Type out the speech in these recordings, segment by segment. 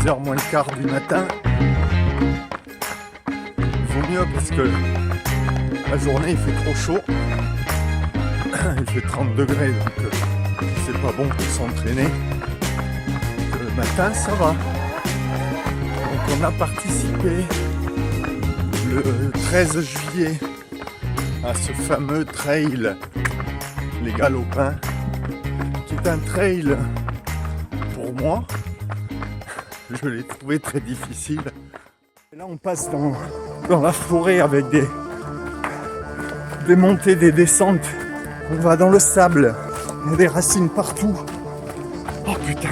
6h moins le quart du matin. Il vaut mieux parce que la journée il fait trop chaud. Il fait 30 degrés donc c'est pas bon pour s'entraîner. Le matin ça va. Donc on a participé le 13 juillet à ce fameux trail Les Galopins, qui est un trail pour moi. Je l'ai trouvé très difficile. Et là on passe dans la forêt avec des montées, des descentes. On va dans le sable, il y a des racines partout. Oh putain,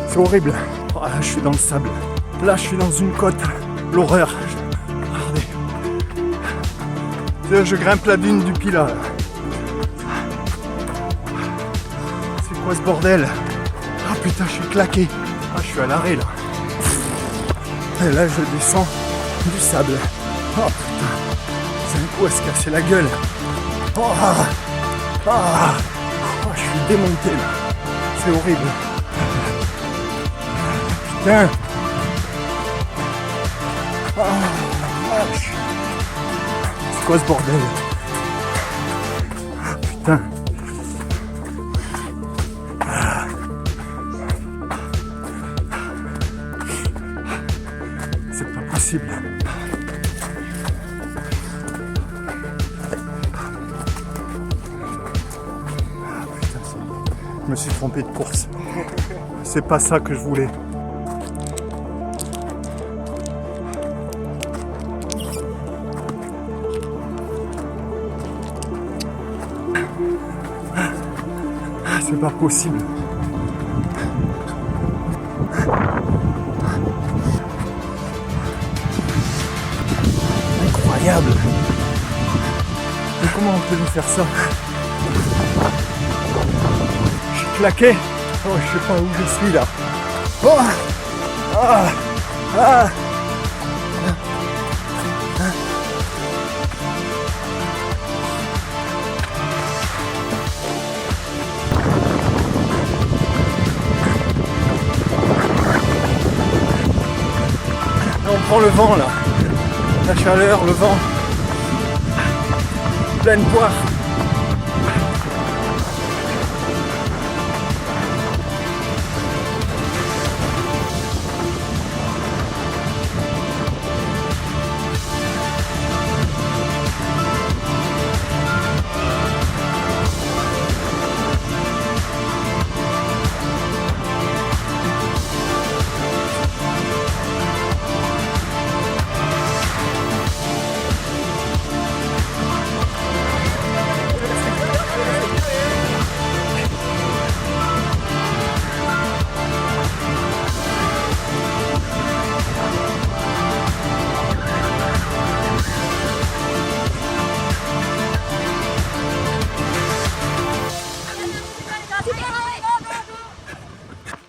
c'est horrible. Oh, là, je suis dans le sable. Là, je suis dans une côte. L'horreur. Regardez. Je grimpe la dune du Pilat. C'est quoi ce bordel? Ah putain, je suis claqué. Ah, je suis à l'arrêt là. Et là, je descends du sable. Oh putain, c'est un coup à se casser la gueule. Oh, je suis démonté là. C'est horrible. Putain. C'est quoi ce bordel? Putain. C'est pas possible. Je me suis trompé de course. C'est pas ça que je voulais. C'est pas possible. Incroyable. Mais comment on peut nous faire ça? Je suis claqué. Oh, je sais pas où je suis là. Oh, on prend le vent là. La chaleur, le vent. Pleine poire.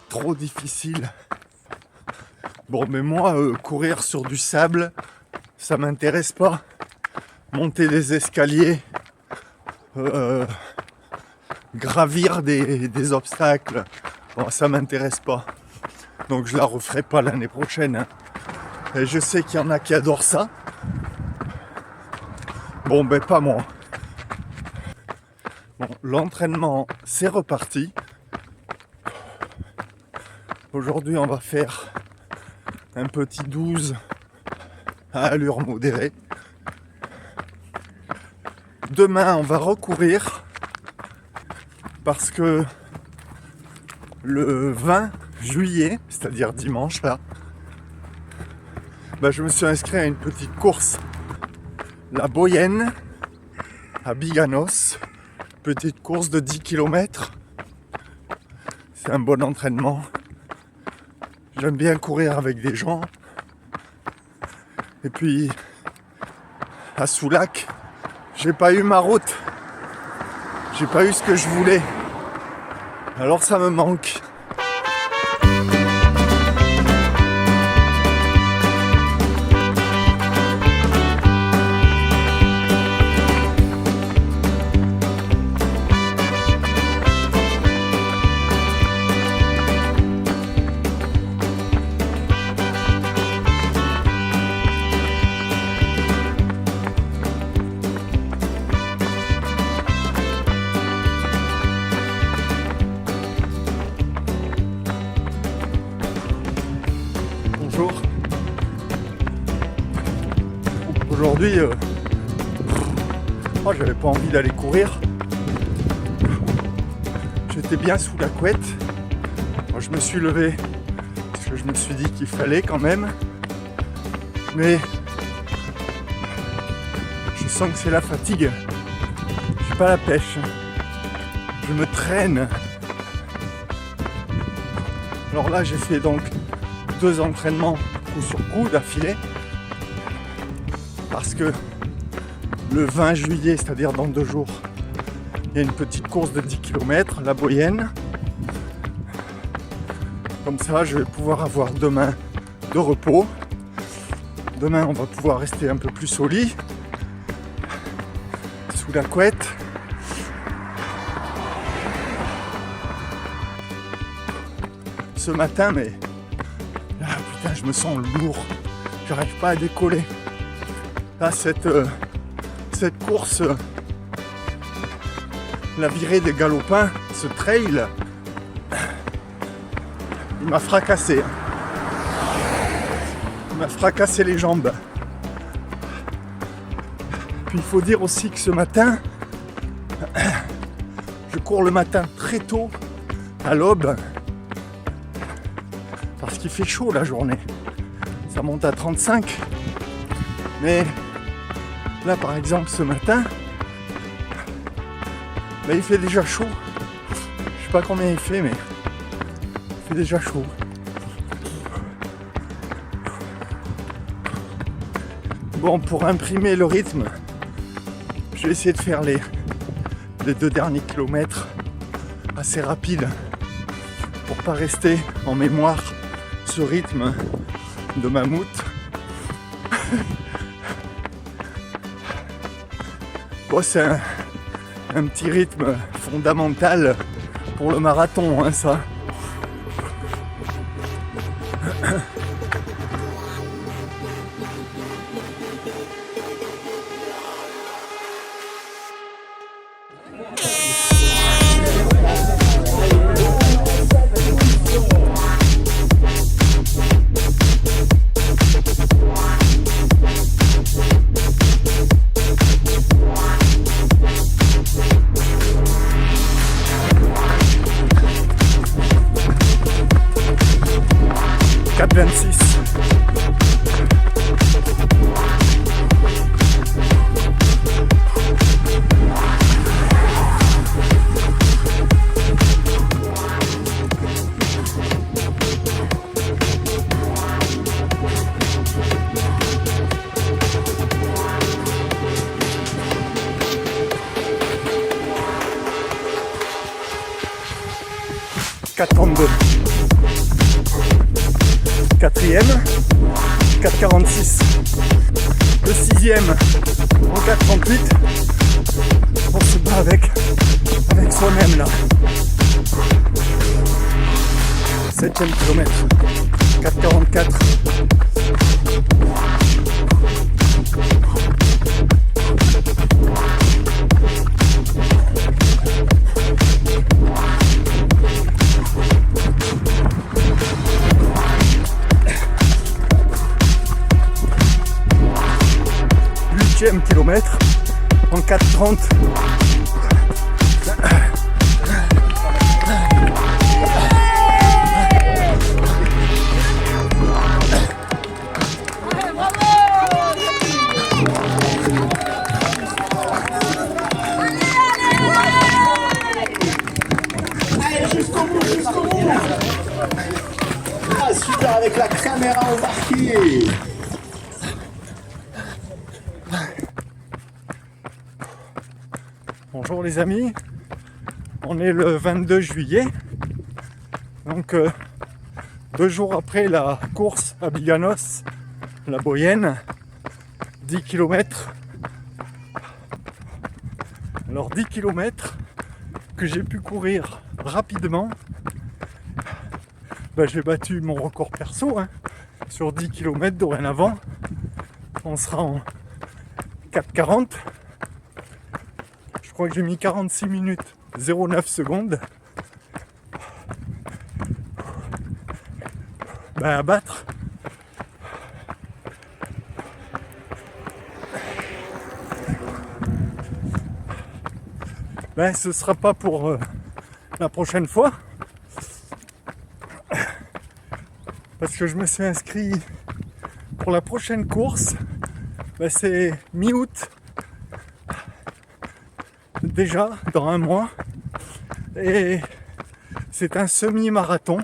Trop difficile. Bon, mais moi, courir sur du sable, ça m'intéresse pas. Monter des escaliers, gravir des obstacles, bon, ça m'intéresse pas. Donc je la referai pas l'année prochaine. Hein. Et je sais qu'il y en a qui adorent ça. Bon, ben pas moi. Bon, l'entraînement, c'est reparti. Aujourd'hui, on va faire un petit 12 à allure modérée. Demain, on va recourir parce que le 20 juillet, c'est-à-dire dimanche là, je me suis inscrit à une petite course, la Boyenne, à Biganos, petite course de 10 km. C'est un bon entraînement. J'aime bien courir avec des gens. Et puis, à Soulac, j'ai pas eu ma route. J'ai pas eu ce que je voulais. Alors ça me manque. aujourd'hui, j'avais pas envie d'aller courir. J'étais bien sous la couette. Moi, je me suis levé parce que je me suis dit qu'il fallait quand même. Mais je sens que c'est la fatigue. J'ai pas la pêche. Je me traîne. Alors là, j'ai fait donc 2 entraînements coup sur coup d'affilée. Parce que le 20 juillet, c'est-à-dire dans 2 jours, il y a une petite course de 10 km, la Boyenne. Comme ça, je vais pouvoir avoir demain de repos. Demain, on va pouvoir rester un peu plus au lit, sous la couette. Ce matin, mais là, putain, je me sens lourd. J'arrive pas à décoller. Là, cette course, la virée des Galopins, ce trail, il m'a fracassé. Il m'a fracassé les jambes. Puis il faut dire aussi que ce matin, je cours le matin très tôt, à l'aube, parce qu'il fait chaud la journée. Ça monte à 35. Mais là, par exemple, ce matin, il fait déjà chaud. Je sais pas combien il fait, mais il fait déjà chaud. Bon, pour imprimer le rythme, je vais essayer de faire les 2 derniers kilomètres assez rapides pour pas rester en mémoire ce rythme de mammouth. Bon, c'est un petit rythme fondamental pour le marathon, hein, ça. Quatrième, 4,46. Le 6e en 4,38. On se bat avec soi-même là. 7e kilomètre, 4,44. Kilomètre en 4,30. Jusqu'au bout. Ah, super, avec la caméra embarquée. Bonjour les amis, on est le 22 juillet, donc 2 jours après la course à Biganos, la Boyenne, 10 km. Alors 10 km que j'ai pu courir rapidement. J'ai battu mon record perso, hein, sur 10 km dorénavant. On sera en 4,40. Je crois que j'ai mis 46 minutes 0,9 secondes à battre. Ben, ce sera pas pour la prochaine fois. Parce que je me suis inscrit pour la prochaine course. Ben, c'est mi-août. Déjà, dans un mois. Et c'est un semi-marathon,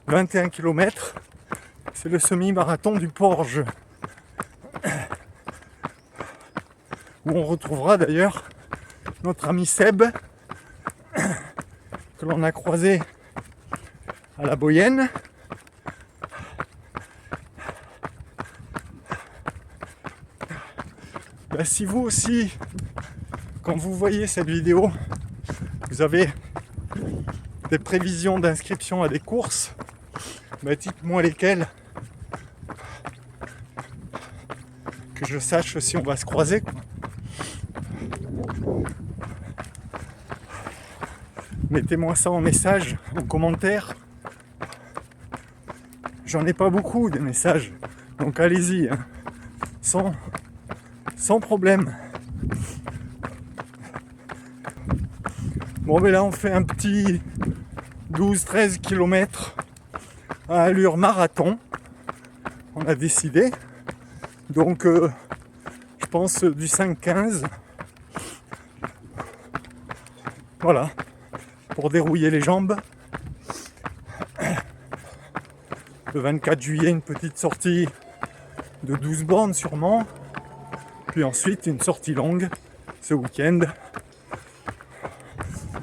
21 km. C'est le semi-marathon du Porge. Où on retrouvera d'ailleurs notre ami Seb, que l'on a croisé à la Boyenne. Ben, si vous aussi, quand vous voyez cette vidéo, vous avez des prévisions d'inscription à des courses, ben, dites-moi lesquelles, que je sache si on va se croiser. Mettez-moi ça en message, en commentaire. J'en ai pas beaucoup de messages, donc allez-y, hein, sans problème. Bon, mais là on fait un petit 12-13 km à allure marathon. On a décidé. Donc je pense du 5-15. Voilà. Pour dérouiller les jambes. Le 24 juillet, une petite sortie de 12 bornes sûrement. Puis ensuite une sortie longue ce week-end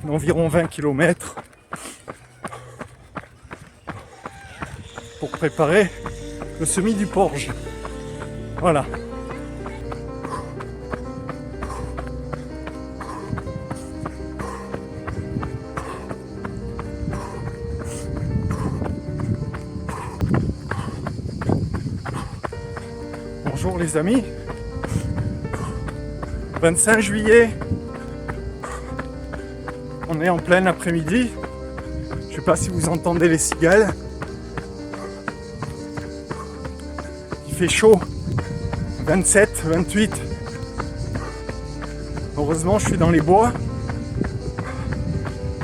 d'environ 20 km pour préparer le semi du Porge. Voilà. Bonjour les amis. 25 juillet. On est en plein après-midi. Je sais pas si vous entendez les cigales. Il fait chaud. 27, 28. Heureusement, je suis dans les bois.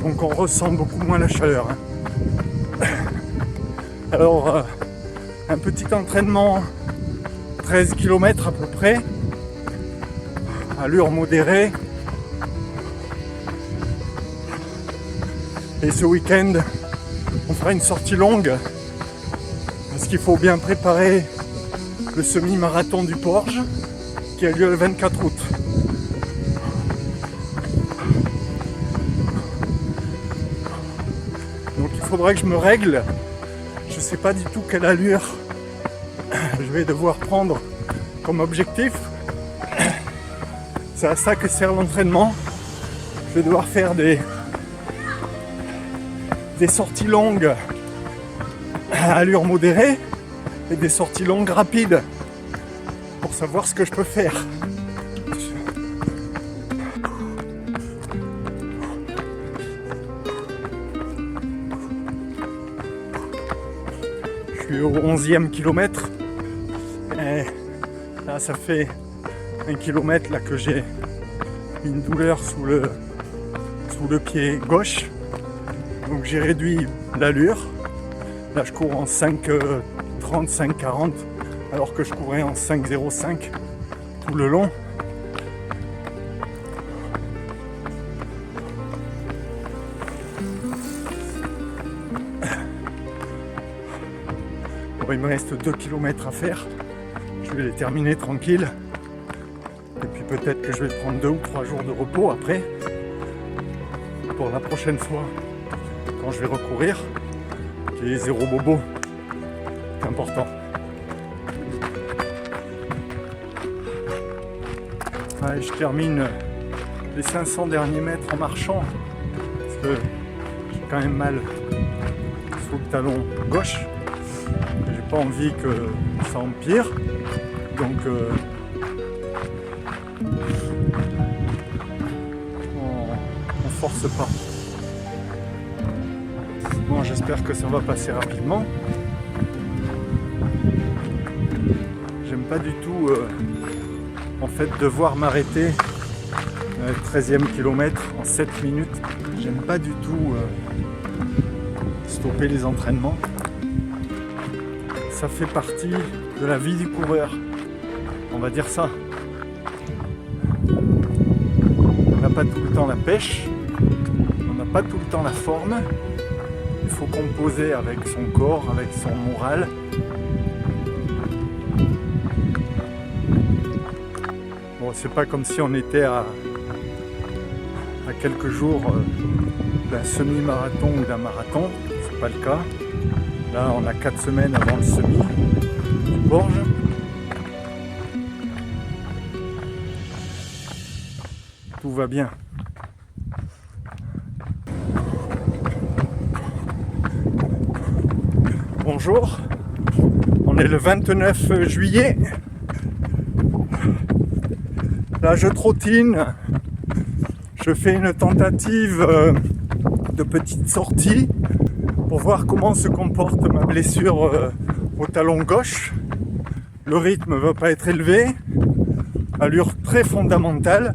Donc on ressent beaucoup moins la chaleur. Alors, un petit entraînement, 13 km à peu près. Allure modérée. Et ce week-end, on fera une sortie longue. Parce qu'il faut bien préparer le semi-marathon du Porge qui a lieu le 24 août. Donc il faudra que je me règle. Je ne sais pas du tout quelle allure je vais devoir prendre comme objectif. C'est à ça que sert l'entraînement. Je vais devoir faire des sorties longues à allure modérée et des sorties longues rapides pour savoir ce que je peux faire. Je suis au 11e kilomètre et là ça fait 1 kilomètre là que j'ai une douleur sous le pied gauche. Donc j'ai réduit l'allure. Là je cours en 5,30, 5,40 alors que je courais en 5,05 tout le long. Bon, il me reste 2 km à faire. Je vais les terminer tranquille. Et puis peut-être que je vais prendre 2 ou 3 jours de repos après. Pour la prochaine fois. Quand je vais recourir, j'ai zéro bobo, c'est important. Allez, je termine les 500 derniers mètres en marchant, parce que j'ai quand même mal sous le talon gauche. J'ai pas envie que ça empire, donc on force pas. Bon, j'espère que ça va passer rapidement. J'aime pas du tout en fait devoir m'arrêter 13e kilomètre en 7 minutes. J'aime pas du tout stopper les entraînements. Ça fait partie de la vie du coureur, on va dire ça. On n'a pas tout le temps la pêche, on n'a pas tout le temps la forme. Il faut composer avec son corps, avec son moral. Bon, c'est pas comme si on était à quelques jours d'un semi-marathon ou d'un marathon, c'est pas le cas. Là, on a 4 semaines avant le semi du Borges. Tout va bien. Bonjour, on est le 29 juillet. Là, je trottine. Je fais une tentative de petite sortie pour voir comment se comporte ma blessure au talon gauche. Le rythme ne va pas être élevé, allure très fondamentale.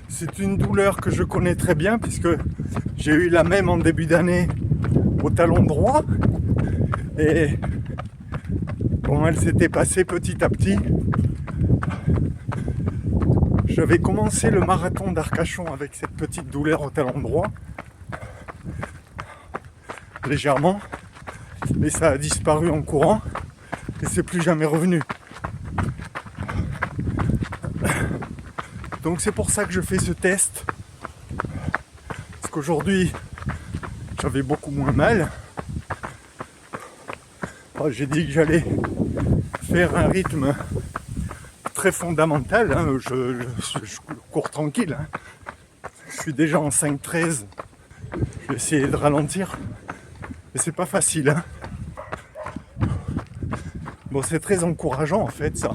C'est une douleur que je connais très bien puisque j'ai eu la même en début d'année au talon droit. Et bon, elle s'était passée petit à petit. J'avais commencé le marathon d'Arcachon avec cette petite douleur au talon droit, légèrement, mais ça a disparu en courant et c'est plus jamais revenu. Donc c'est pour ça que je fais ce test, parce qu'aujourd'hui j'avais beaucoup moins mal. J'ai dit que j'allais faire un rythme très fondamental, hein. Je cours tranquille, hein. Je suis déjà en 5-13, je vais essayer de ralentir, mais c'est pas facile, hein. Bon, c'est très encourageant en fait ça,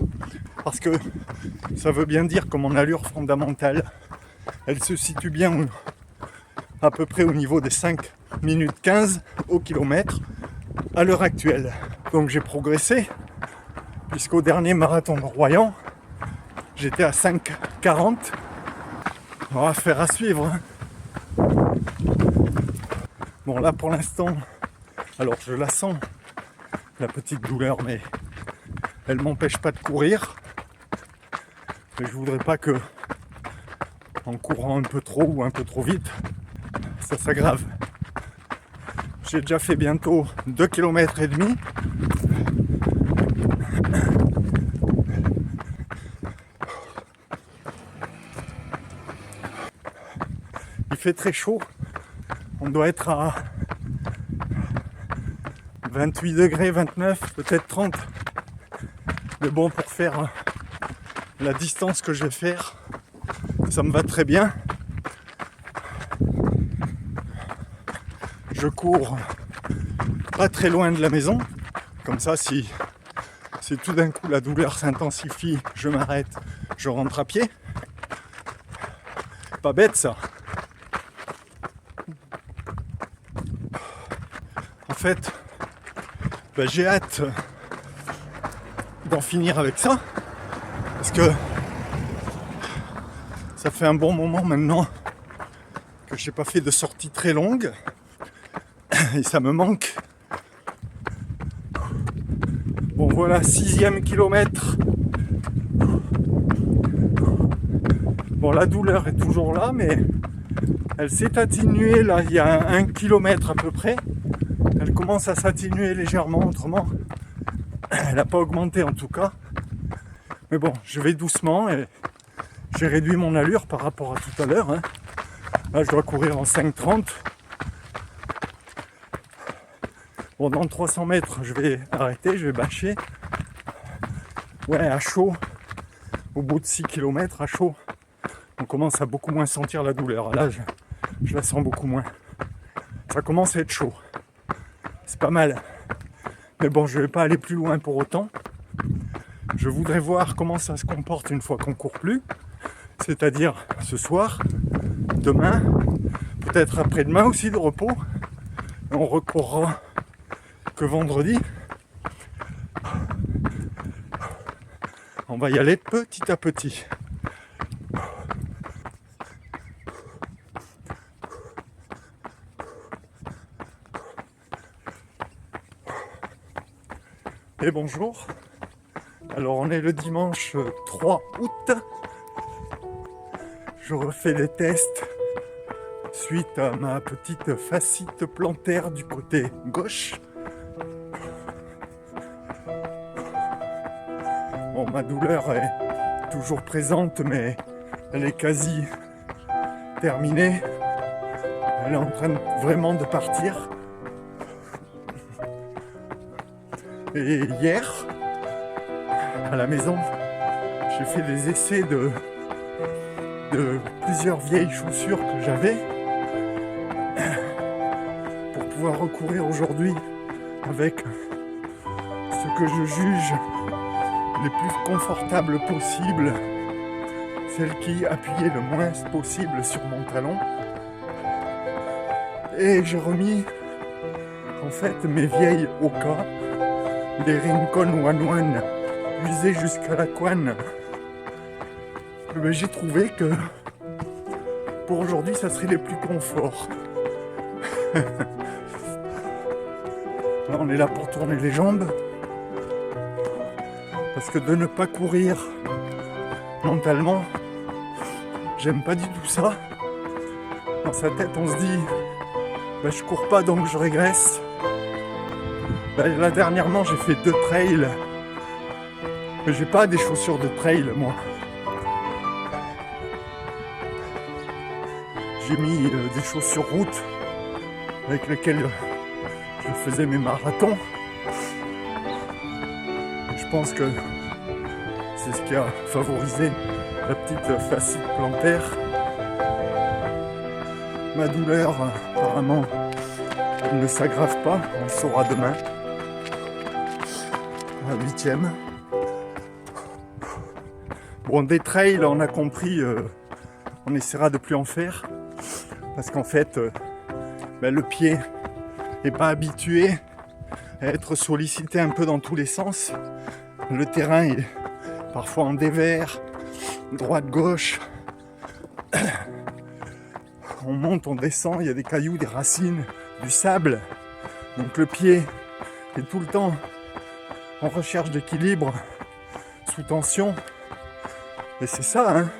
parce que ça veut bien dire que mon allure fondamentale, elle se situe bien à peu près au niveau des 5 minutes 15 au kilomètre à l'heure actuelle. Donc j'ai progressé, puisqu'au dernier marathon de Royan, j'étais à 5,40. On va faire à suivre, hein. Bon, là pour l'instant, alors je la sens, la petite douleur, mais elle m'empêche pas de courir. Mais je voudrais pas que, en courant un peu trop ou un peu trop vite, ça s'aggrave. J'ai déjà fait bientôt 2,5 km. Il fait très chaud. On doit être à 28 degrés, 29, peut-être 30. Mais bon, pour faire la distance que je vais faire, ça me va très bien. Je cours pas très loin de la maison. Comme ça, si tout d'un coup la douleur s'intensifie, je m'arrête, je rentre à pied. Pas bête ça. En fait, j'ai hâte d'en finir avec ça, parce que ça fait un bon moment maintenant que je n'ai pas fait de sortie très longue et ça me manque. Bon, voilà, 6e kilomètre. Bon, la douleur est toujours là, mais elle s'est atténuée là, il y a 1 kilomètre à peu près. Elle commence à s'atténuer légèrement, autrement elle n'a pas augmenté en tout cas. Mais bon, je vais doucement et j'ai réduit mon allure par rapport à tout à l'heure, hein. Là, je dois courir en 5,30. Bon, dans 300 mètres, je vais arrêter, je vais bâcher. Ouais, à chaud, au bout de 6 km, à chaud, on commence à beaucoup moins sentir la douleur. Là, je la sens beaucoup moins. Ça commence à être chaud. C'est pas mal. Mais bon, je vais pas aller plus loin pour autant. Je voudrais voir comment ça se comporte une fois qu'on court plus. C'est-à-dire ce soir, demain, peut-être après-demain aussi de repos. On recourra que vendredi. On va y aller petit à petit. Et bonjour. Alors on est le dimanche 3 août. Je refais les tests suite à ma petite fascite plantaire du côté gauche. Bon, ma douleur est toujours présente, mais elle est quasi terminée. Elle est en train vraiment de partir. Et hier, à la maison, j'ai fait des essais de plusieurs vieilles chaussures que j'avais pour pouvoir recourir aujourd'hui avec ce que je juge les plus confortables possibles, celles qui appuyaient le moins possible sur mon talon. Et j'ai remis en fait mes vieilles Hoka, des Rincon One One usées jusqu'à la couenne. Mais j'ai trouvé que pour aujourd'hui ça serait les plus conforts. Là on est là pour tourner les jambes, parce que de ne pas courir mentalement, j'aime pas du tout ça. Dans sa tête on se dit je cours pas donc je régresse. Là dernièrement j'ai fait 2 trails, mais j'ai pas des chaussures de trail moi. J'ai mis des chaussures route avec lesquelles je faisais mes marathons. Et je pense que c'est ce qui a favorisé la petite fascite plantaire. Ma douleur apparemment ne s'aggrave pas, on le saura demain. La 8e. Bon, des trails, on a compris, on essaiera de plus en faire. Parce qu'en fait, le pied n'est pas habitué à être sollicité un peu dans tous les sens. Le terrain est parfois en dévers, droite-gauche. On monte, on descend, il y a des cailloux, des racines, du sable. Donc le pied est tout le temps en recherche d'équilibre, sous tension. Et c'est ça, hein.